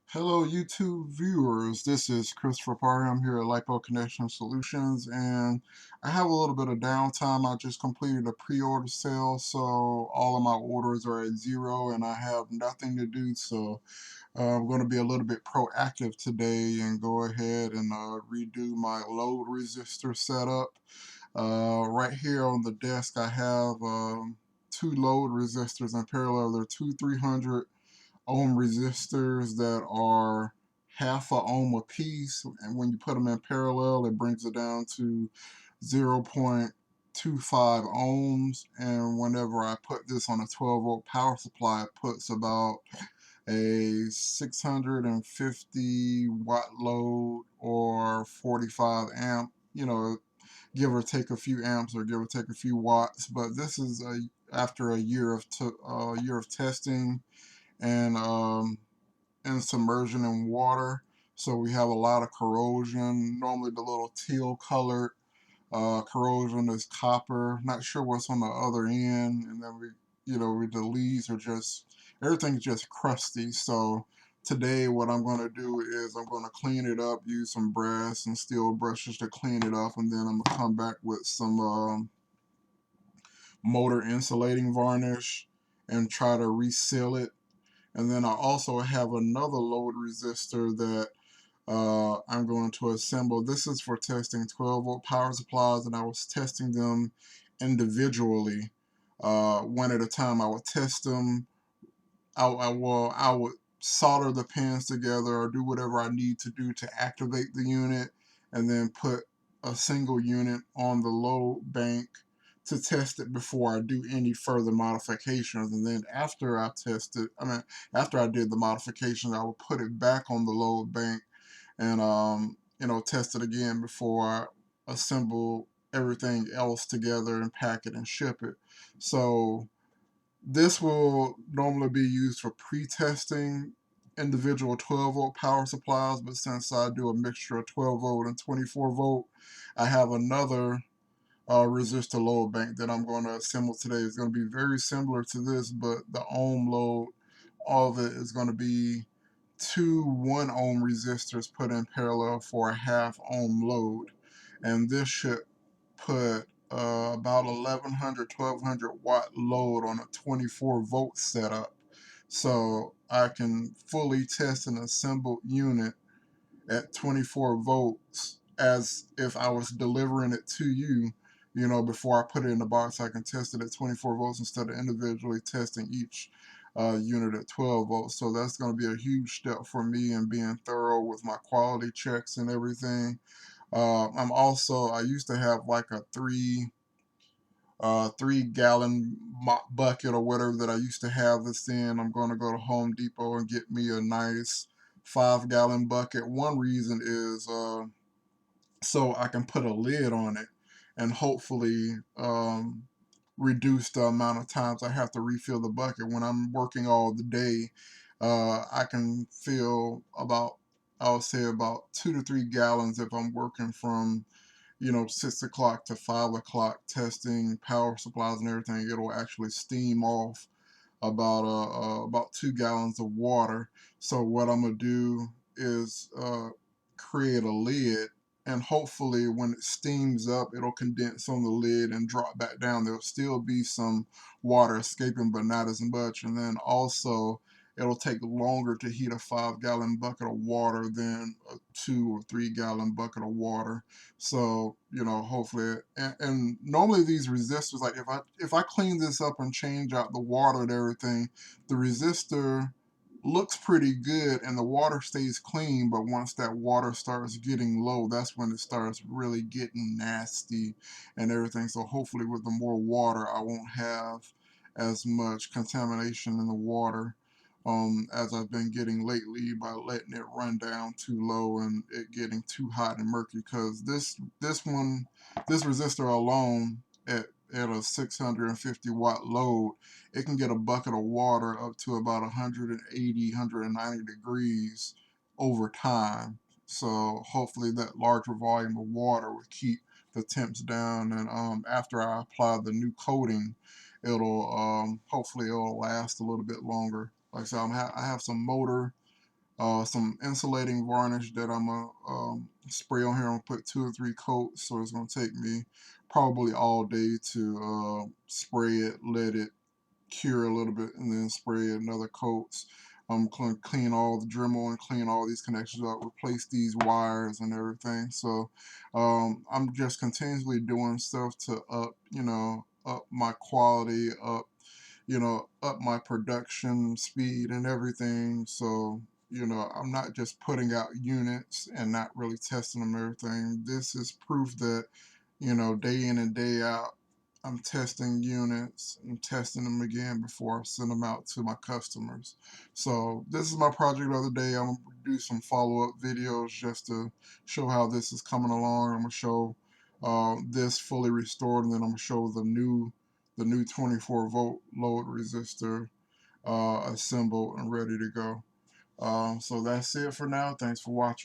Hello YouTube viewers, this is Christopher Parker. I'm here at Lipo Connection Solutions, and I have a little bit of downtime. I just completed a pre-order sale, so all of my orders are at zero and I have nothing to do, so I'm going to be a little bit proactive today and go ahead and redo my load resistor setup. Right here on the desk I have two load resistors in parallel. They're two 300 ohm resistors that are half a ohm a piece, and when you put them in parallel it brings it down to 0.25 ohms. And whenever I put this on a 12-volt power supply, it puts about a 650 watt load or 45 amp, give or take a few amps or give or take a few watts. But this is after a year of testing and submersion in water. So we have a lot of corrosion. Normally the little teal colored corrosion is copper. Not sure what's on the other end. And then the leads are just, everything's just crusty. So today what I'm going to do is I'm going to clean it up, use some brass and steel brushes to clean it up, and then I'm going to come back with some motor insulating varnish and try to reseal it. And then I also have another load resistor that I'm going to assemble. This is for testing 12-volt power supplies, and I was testing them individually, one at a time. I would test them. I would solder the pins together or do whatever I need to do to activate the unit, and then put a single unit on the load bank to test it before I do any further modifications. And then after after I did the modifications, I would put it back on the load bank and test it again before I assemble everything else together and pack it and ship it. So this will normally be used for pre-testing individual 12-volt power supplies, but since I do a mixture of 12-volt and 24-volt, I have another resistor load bank that I'm going to assemble today. It's going to be very similar to this, but the ohm load, all of it is going to be two 1 ohm resistors put in parallel for a half ohm load. And this should put about 1100, 1200 watt load on a 24 volt setup. So I can fully test an assembled unit at 24 volts as if I was delivering it to you. Before I put it in the box, I can test it at 24 volts instead of individually testing each unit at 12 volts. So that's going to be a huge step for me in being thorough with my quality checks and everything. I used to have like a 3 gallon bucket or whatever that I used to have this in. I'm going to go to Home Depot and get me a nice 5 gallon bucket. One reason is so I can put a lid on it and hopefully reduce the amount of times I have to refill the bucket. When I'm working all the day, I can fill about, I would say about 2 to 3 gallons if I'm working from 6 o'clock to 5 o'clock testing power supplies and everything. It'll actually steam off about 2 gallons of water. So what I'm gonna do is create a lid, and hopefully when it steams up, it'll condense on the lid and drop back down. There'll still be some water escaping, but not as much. And then also, it'll take longer to heat a 5 gallon bucket of water than a 2 or 3 gallon bucket of water. So hopefully, and normally these resistors, like if I clean this up and change out the water and everything, the resistor looks pretty good and the water stays clean. But once that water starts getting low, that's when it starts really getting nasty and everything. So hopefully with the more water, I won't have as much contamination in the water as I've been getting lately by letting it run down too low and it getting too hot and murky. Because this resistor alone at a 650 watt load, it can get a bucket of water up to about 180, 190 degrees over time. So hopefully that larger volume of water will keep the temps down. And after I apply the new coating, it'll hopefully it'll last a little bit longer. Like I said, I have some motor some insulating varnish that I'm gonna spray on here. I'm gonna put 2 or 3 coats, so it's gonna take me probably all day to spray it, let it cure a little bit, and then spray another coats. I'm gonna clean all the Dremel and clean all these connections up, replace these wires and everything. So I'm just continuously doing stuff to up, up my quality, up my production speed and everything. So, I'm not just putting out units and not really testing them and everything. This is proof that, day in and day out, I'm testing units and testing them again before I send them out to my customers. So this is my project the other day. I'm gonna do some follow-up videos just to show how this is coming along. I'm gonna show this fully restored, and then I'm gonna show the new 24-volt load resistor assembled and ready to go. So that's it for now. Thanks for watching.